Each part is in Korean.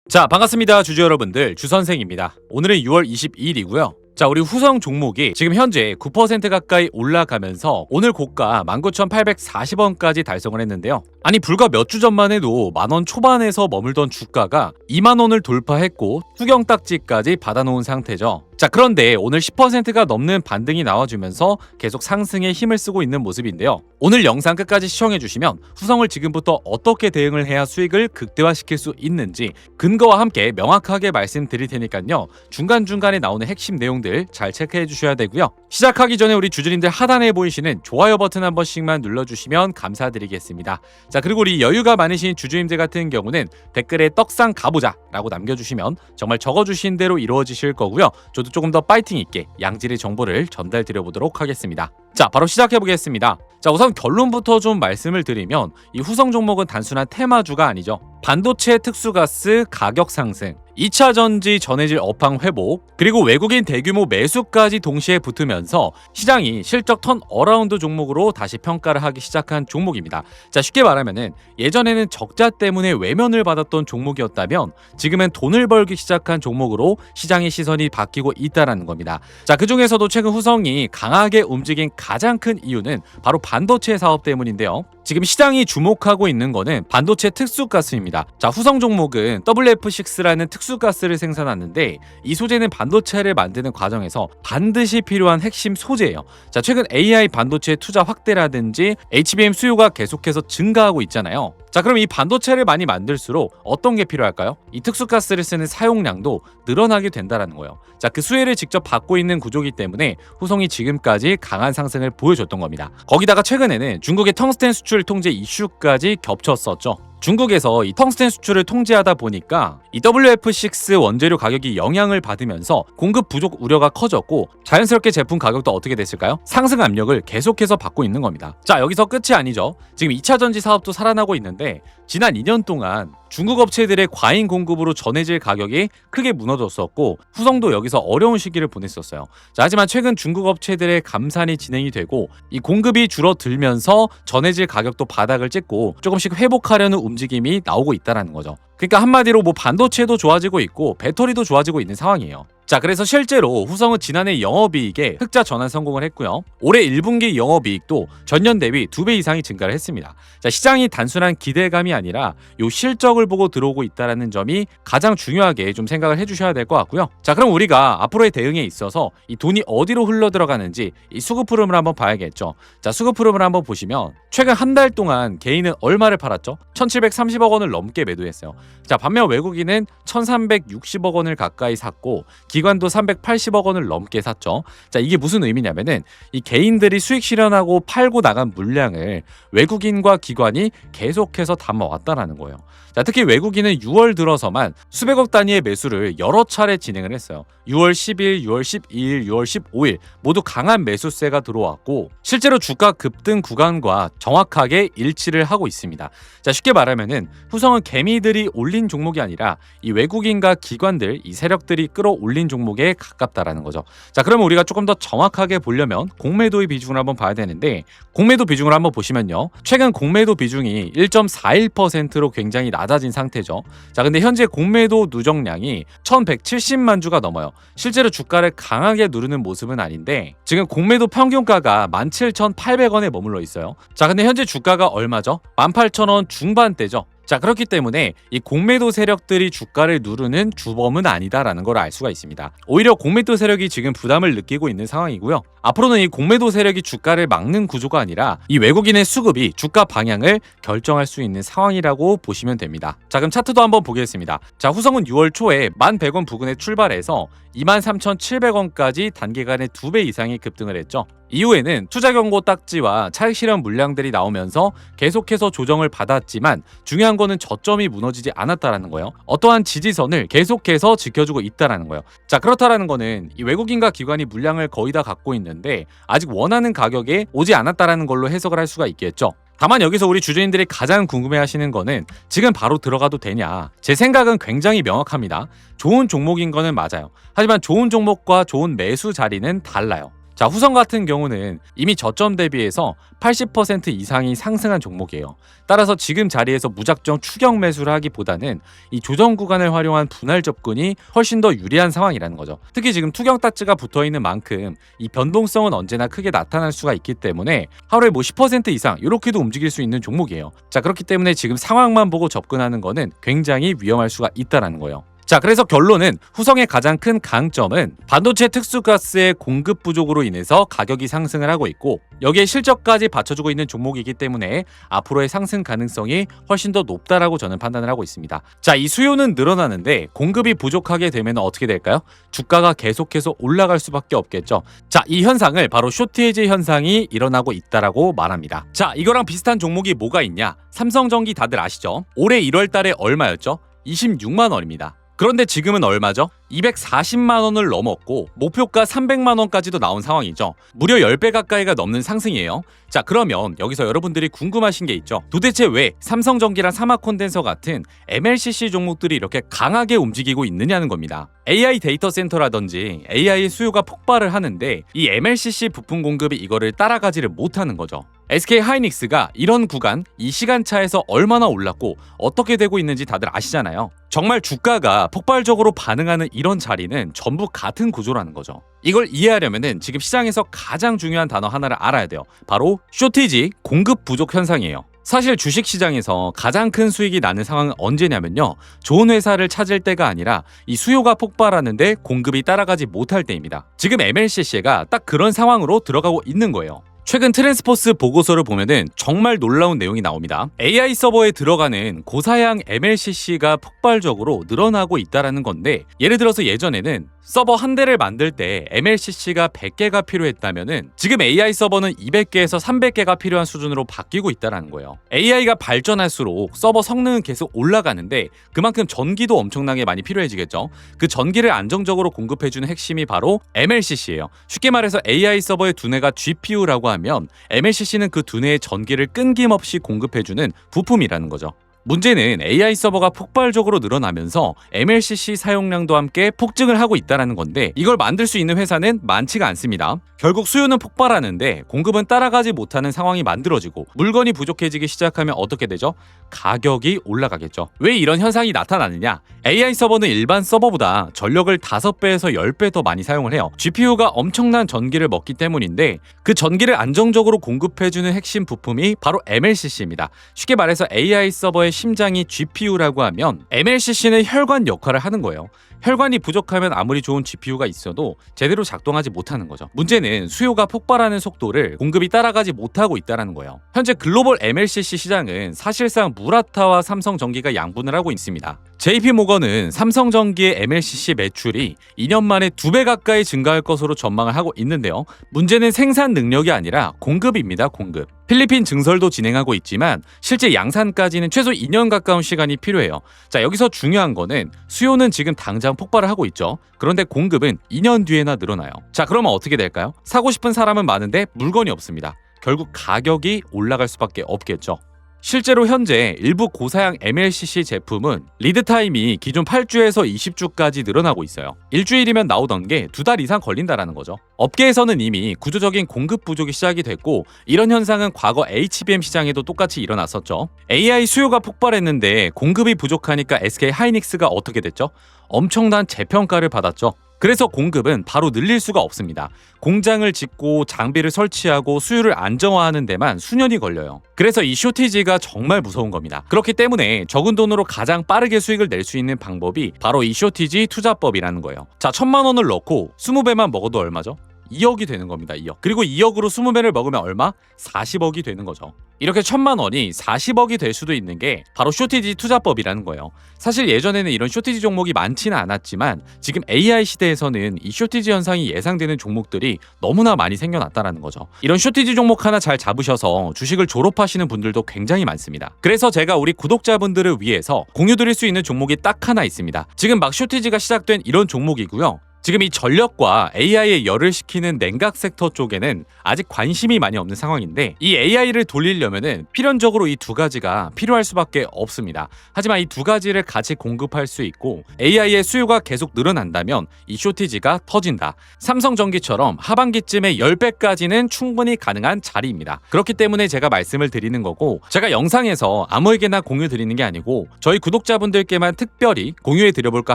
자, 반갑습니다. 주주 여러분들, 주선생입니다. 오늘은 6월 22일이고요. 자, 우리 후성 종목이 지금 현재 9% 가까이 올라가면서 오늘 고가 19,840원까지 달성을 했는데요. 아니, 불과 몇 주 전만 해도 만원 초반에서 머물던 주가가 2만원을 돌파했고 투경딱지까지 받아놓은 상태죠. 자, 그런데 오늘 10%가 넘는 반등이 나와주면서 계속 상승에 힘을 쓰고 있는 모습인데요. 오늘 영상 끝까지 시청해주시면 후성을 지금부터 어떻게 대응을 해야 수익을 극대화시킬 수 있는지 근거와 함께 명확하게 말씀드릴 테니까요. 중간중간에 나오는 핵심 내용들 잘 체크해 주셔야 되고요. 시작하기 전에 우리 주주님들 하단에 보이시는 좋아요 버튼 한 번씩만 눌러주시면 감사드리겠습니다. 자, 그리고 우리 여유가 많으신 주주님들 같은 경우는 댓글에 떡상 가보자 라고 남겨주시면 정말 적어주신 대로 이루어지실 거고요. 저도 조금 더 파이팅 있게 양질의 정보를 전달 드려보도록 하겠습니다. 자, 바로 시작해 보겠습니다. 자, 우선 결론부터 좀 말씀을 드리면 이 후성 종목은 단순한 테마주가 아니죠. 반도체 특수가스 가격 상승, 2차 전지 전해질 업황 회복, 그리고 외국인 대규모 매수까지 동시에 붙으면서 시장이 실적 턴 어라운드 종목으로 다시 평가를 하기 시작한 종목입니다. 자, 쉽게 말하면은 예전에는 적자 때문에 외면을 받았던 종목이었다면 지금은 돈을 벌기 시작한 종목으로 시장의 시선이 바뀌고 있다는 겁니다. 자, 그 중에서도 최근 후성이 강하게 움직인 가장 큰 이유는 바로 반도체 사업 때문인데요. 지금 시장이 주목하고 있는 거는 반도체 특수가스입니다. 자, 후성 종목은 WF6라는 특수가스를 생산하는데 이 소재는 반도체를 만드는 과정에서 반드시 필요한 핵심 소재예요. 자, 최근 AI 반도체 투자 확대라든지 HBM 수요가 계속해서 증가하고 있잖아요. 자, 그럼 이 반도체를 많이 만들수록 어떤 게 필요할까요? 이 특수가스를 쓰는 사용량도 늘어나게 된다는 거예요. 자, 그 수혜를 직접 받고 있는 구조이기 때문에 후성이 지금까지 강한 상승을 보여줬던 겁니다. 거기다가 최근에는 중국의 텅스텐 수출 통제 이슈까지 겹쳤었죠. 중국에서 이 텅스텐 수출을 통제하다 보니까 이 WF6 원재료 가격이 영향을 받으면서 공급 부족 우려가 커졌고 자연스럽게 제품 가격도 어떻게 됐을까요? 상승 압력을 계속해서 받고 있는 겁니다. 자, 여기서 끝이 아니죠. 지금 2차 전지 사업도 살아나고 있는데 지난 2년 동안 중국 업체들의 과잉 공급으로 전해질 가격이 크게 무너졌었고 후성도 여기서 어려운 시기를 보냈었어요. 자, 하지만 최근 중국 업체들의 감산이 진행이 되고 이 공급이 줄어들면서 전해질 가격도 바닥을 찍고 조금씩 회복하려는 움직임이 나오고 있다는 거죠. 그러니까 한마디로 뭐 반도체도 좋아지고 있고 배터리도 좋아지고 있는 상황이에요. 자, 그래서 실제로 후성은 지난해 영업이익에 흑자 전환 성공을 했고요. 올해 1분기 영업이익도 전년 대비 2배 이상이 증가를 했습니다. 자, 시장이 단순한 기대감이 아니라 요 실적을 보고 들어오고 있다는 점이 가장 중요하게 좀 생각을 해주셔야 될 것 같고요. 자, 그럼 우리가 앞으로의 대응에 있어서 이 돈이 어디로 흘러 들어가는지 이 수급 흐름을 한번 봐야겠죠. 자, 수급 흐름을 한번 보시면 최근 한 달 동안 개인은 얼마를 팔았죠? 1,730억 원을 넘게 매도했어요. 자, 반면 외국인은 1,360억 원을 가까이 샀고 기관도 380억 원을 넘게 샀죠. 자, 이게 무슨 의미냐면은 이 개인들이 수익 실현하고 팔고 나간 물량을 외국인과 기관이 계속해서 담아왔다라는 거예요. 자, 특히 외국인은 6월 들어서만 수백억 단위의 매수를 여러 차례 진행을 했어요. 6월 10일, 6월 12일, 6월 15일 모두 강한 매수세가 들어왔고 실제로 주가 급등 구간과 정확하게 일치를 하고 있습니다. 자, 쉽게 말하면은 후성은 개미들이 올린 종목이 아니라 이 외국인과 기관들, 이 세력들이 끌어올린 종목에 가깝다라는 거죠. 자, 그러면 우리가 조금 더 정확하게 보려면 공매도의 비중을 한번 봐야 되는데 공매도 비중을 한번 보시면요. 최근 공매도 비중이 1.41%로 굉장히 낮아진 상태죠. 자, 근데 현재 공매도 누적량이 1,170만 주가 넘어요. 실제로 주가를 강하게 누르는 모습은 아닌데 지금 공매도 평균가가 17,800원에 머물러 있어요. 자, 근데 현재 주가가 얼마죠? 18,000원 중반대죠. 자, 그렇기 때문에 이 공매도 세력들이 주가를 누르는 주범은 아니다라는 걸 알 수가 있습니다. 오히려 공매도 세력이 지금 부담을 느끼고 있는 상황이고요. 앞으로는 이 공매도 세력이 주가를 막는 구조가 아니라 이 외국인의 수급이 주가 방향을 결정할 수 있는 상황이라고 보시면 됩니다. 자, 그럼 차트도 한번 보겠습니다. 자, 후성은 6월 초에 1,100원 부근에 출발해서 23,700원까지 단기간에 2배 이상이 급등을 했죠. 이후에는 투자 경고 딱지와 차익 실현 물량들이 나오면서 계속해서 조정을 받았지만 중요한 거는 저점이 무너지지 않았다라는 거예요. 어떠한 지지선을 계속해서 지켜주고 있다라는 거예요. 자, 그렇다라는 거는 이 외국인과 기관이 물량을 거의 다 갖고 있는데 아직 원하는 가격에 오지 않았다라는 걸로 해석을 할 수가 있겠죠. 다만 여기서 우리 주주님들이 가장 궁금해하시는 거는 지금 바로 들어가도 되냐? 제 생각은 굉장히 명확합니다. 좋은 종목인 거는 맞아요. 하지만 좋은 종목과 좋은 매수 자리는 달라요. 자, 후성 같은 경우는 이미 저점 대비해서 80% 이상이 상승한 종목이에요. 따라서 지금 자리에서 무작정 추격 매수를 하기보다는 이 조정 구간을 활용한 분할 접근이 훨씬 더 유리한 상황이라는 거죠. 특히 지금 투경 따츠가 붙어 있는 만큼 이 변동성은 언제나 크게 나타날 수가 있기 때문에 하루에 뭐 10% 이상 이렇게도 움직일 수 있는 종목이에요. 자, 그렇기 때문에 지금 상황만 보고 접근하는 거는 굉장히 위험할 수가 있다라는 거예요. 자, 그래서 결론은 후성의 가장 큰 강점은 반도체 특수가스의 공급 부족으로 인해서 가격이 상승을 하고 있고, 여기에 실적까지 받쳐주고 있는 종목이기 때문에 앞으로의 상승 가능성이 훨씬 더 높다라고 저는 판단을 하고 있습니다. 자, 이 수요는 늘어나는데 공급이 부족하게 되면 어떻게 될까요? 주가가 계속해서 올라갈 수밖에 없겠죠. 자, 이 현상을 바로 쇼티지 현상이 일어나고 있다라고 말합니다. 자, 이거랑 비슷한 종목이 뭐가 있냐? 삼성전기 다들 아시죠? 올해 1월 달에 얼마였죠? 26만 원입니다. 그런데 지금은 얼마죠? 240만 원을 넘었고 목표가 300만 원까지도 나온 상황이죠. 무려 10배 가까이가 넘는 상승이에요. 자, 그러면 여기서 여러분들이 궁금하신 게 있죠. 도대체 왜 삼성전기랑 사마콘덴서 같은 MLCC 종목들이 이렇게 강하게 움직이고 있느냐는 겁니다. AI 데이터 센터라든지 AI의 수요가 폭발을 하는데 이 MLCC 부품 공급이 이거를 따라가지를 못하는 거죠. SK 하이닉스가 이런 구간, 이 시간차에서 얼마나 올랐고 어떻게 되고 있는지 다들 아시잖아요. 정말 주가가 폭발적으로 반응하는 이런 자리는 전부 같은 구조라는 거죠. 이걸 이해하려면은 지금 시장에서 가장 중요한 단어 하나를 알아야 돼요. 바로 쇼티지, 공급 부족 현상이에요. 사실 주식시장에서 가장 큰 수익이 나는 상황은 언제냐면요, 좋은 회사를 찾을 때가 아니라 이 수요가 폭발하는데 공급이 따라가지 못할 때입니다. 지금 MLCC가 딱 그런 상황으로 들어가고 있는 거예요. 최근 트랜스포스 보고서를 보면은 정말 놀라운 내용이 나옵니다. AI 서버에 들어가는 고사양 MLCC가 폭발적으로 늘어나고 있다라는 건데, 예를 들어서 예전에는 서버 한 대를 만들 때 MLCC가 100개가 필요했다면은 지금 AI 서버는 200개에서 300개가 필요한 수준으로 바뀌고 있다라는 거예요. AI가 발전할수록 서버 성능은 계속 올라가는데 그만큼 전기도 엄청나게 많이 필요해지겠죠. 그 전기를 안정적으로 공급해주는 핵심이 바로 MLCC예요. 쉽게 말해서 AI 서버의 두뇌가 GPU라고 하면 MLCC는 그 두뇌의 전기를 끊김없이 공급해주는 부품이라는 거죠. 문제는 AI 서버가 폭발적으로 늘어나면서 MLCC 사용량도 함께 폭증을 하고 있다는 건데, 이걸 만들 수 있는 회사는 많지가 않습니다. 결국 수요는 폭발하는데 공급은 따라가지 못하는 상황이 만들어지고 물건이 부족해지기 시작하면 어떻게 되죠? 가격이 올라가겠죠. 왜 이런 현상이 나타나느냐? AI 서버는 일반 서버보다 전력을 5배에서 10배 더 많이 사용을 해요. GPU가 엄청난 전기를 먹기 때문인데 그 전기를 안정적으로 공급해주는 핵심 부품이 바로 MLCC입니다. 쉽게 말해서 AI 서버의 심장이 GPU라고 하면 MLCC는 혈관 역할을 하는 거예요. 혈관이 부족하면 아무리 좋은 GPU가 있어도 제대로 작동하지 못하는 거죠. 문제는 수요가 폭발하는 속도를 공급이 따라가지 못하고 있다는 거예요. 현재 글로벌 MLCC 시장은 사실상 무라타와 삼성전기가 양분을 하고 있습니다. JP모건은 삼성전기의 MLCC 매출이 2년 만에 2배 가까이 증가할 것으로 전망을 하고 있는데요. 문제는 생산 능력이 아니라 공급입니다. 공급. 필리핀 증설도 진행하고 있지만 실제 양산까지는 최소 2년 가까운 시간이 필요해요. 자, 여기서 중요한 거는 수요는 지금 당장 폭발을 하고 있죠. 그런데 공급은 2년 뒤에나 늘어나요. 자, 그러면 어떻게 될까요? 사고 싶은 사람은 많은데 물건이 없습니다. 결국 가격이 올라갈 수밖에 없겠죠. 실제로 현재 일부 고사양 MLCC 제품은 리드타임이 기존 8주에서 20주까지 늘어나고 있어요. 일주일이면 나오던 게 2달 이상 걸린다라는 거죠. 업계에서는 이미 구조적인 공급 부족이 시작이 됐고, 이런 현상은 과거 HBM 시장에도 똑같이 일어났었죠. AI 수요가 폭발했는데 공급이 부족하니까 SK 하이닉스가 어떻게 됐죠? 엄청난 재평가를 받았죠. 그래서 공급은 바로 늘릴 수가 없습니다. 공장을 짓고 장비를 설치하고 수요를 안정화하는 데만 수년이 걸려요. 그래서 이 쇼티지가 정말 무서운 겁니다. 그렇기 때문에 적은 돈으로 가장 빠르게 수익을 낼 수 있는 방법이 바로 이 쇼티지 투자법이라는 거예요. 자, 1,000만 원을 넣고 20배만 먹어도 얼마죠? 2억이 되는 겁니다. 2억. 그리고 2억으로 20배를 먹으면 얼마? 40억이 되는 거죠. 이렇게 1,000만 원이 40억이 될 수도 있는 게 바로 쇼티지 투자법이라는 거예요. 사실 예전에는 이런 쇼티지 종목이 많지는 않았지만 지금 AI 시대에서는 이 쇼티지 현상이 예상되는 종목들이 너무나 많이 생겨났다는 거죠. 이런 쇼티지 종목 하나 잘 잡으셔서 주식을 졸업하시는 분들도 굉장히 많습니다. 그래서 제가 우리 구독자분들을 위해서 공유드릴 수 있는 종목이 딱 하나 있습니다. 지금 막 쇼티지가 시작된 이런 종목이고요. 지금 이 전력과 AI에 열을 식히는 냉각 섹터 쪽에는 아직 관심이 많이 없는 상황인데, 이 AI를 돌리려면은 필연적으로 이 두 가지가 필요할 수밖에 없습니다. 하지만 이 두 가지를 같이 공급할 수 있고 AI의 수요가 계속 늘어난다면 이 쇼티지가 터진다. 삼성전기처럼 하반기쯤에 10배까지는 충분히 가능한 자리입니다. 그렇기 때문에 제가 말씀을 드리는 거고, 제가 영상에서 아무에게나 공유 드리는 게 아니고 저희 구독자분들께만 특별히 공유해 드려볼까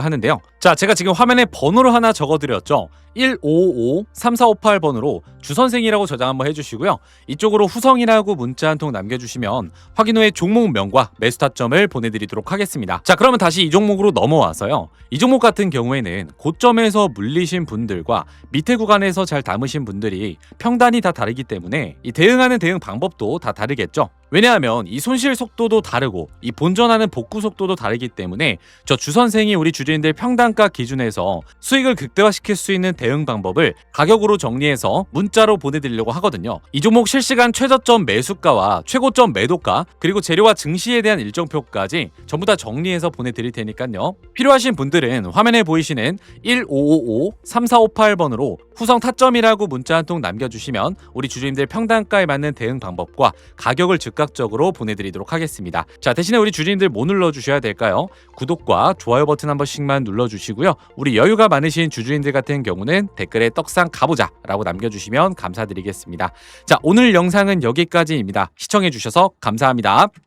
하는데요. 자, 제가 지금 화면에 번호를 하나 적어드렸죠. 1555-3458번으로 주선생이라고 저장 한번 해주시고요. 이쪽으로 후성이라고 문자 한 통 남겨주시면 확인 후에 종목명과 매수 타점을 보내드리도록 하겠습니다. 자, 그러면 다시 이 종목으로 넘어와서요. 이 종목 같은 경우에는 고점에서 물리신 분들과 밑에 구간에서 잘 담으신 분들이 평단이 다 다르기 때문에 이 대응하는 대응 방법도 다 다르겠죠. 왜냐하면 이 손실 속도도 다르고 이 본전하는 복구 속도도 다르기 때문에 저 주선생이 우리 주주님들 평단가 기준에서 수익을 극대화시킬 수 있는 대응 방법을 가격으로 정리해서 문자로 보내드리려고 하거든요. 이 종목 실시간 최저점 매수가와 최고점 매도가, 그리고 재료와 증시에 대한 일정표까지 전부 다 정리해서 보내드릴 테니까요. 필요하신 분들은 화면에 보이시는 1555-3458번으로 후성 타점이라고 문자 한 통 남겨주시면 우리 주주님들 평단가에 맞는 대응 방법과 가격을 즉각적으로 보내드리도록 하겠습니다. 자, 대신에 우리 주주님들 뭐 눌러주셔야 될까요? 구독과 좋아요 버튼 한 번씩만 눌러주시고요. 우리 여유가 많으신 주주님들 같은 경우는 댓글에 떡상 가보자 라고 남겨주시면 감사드리겠습니다. 자, 오늘 영상은 여기까지입니다. 시청해주셔서 감사합니다.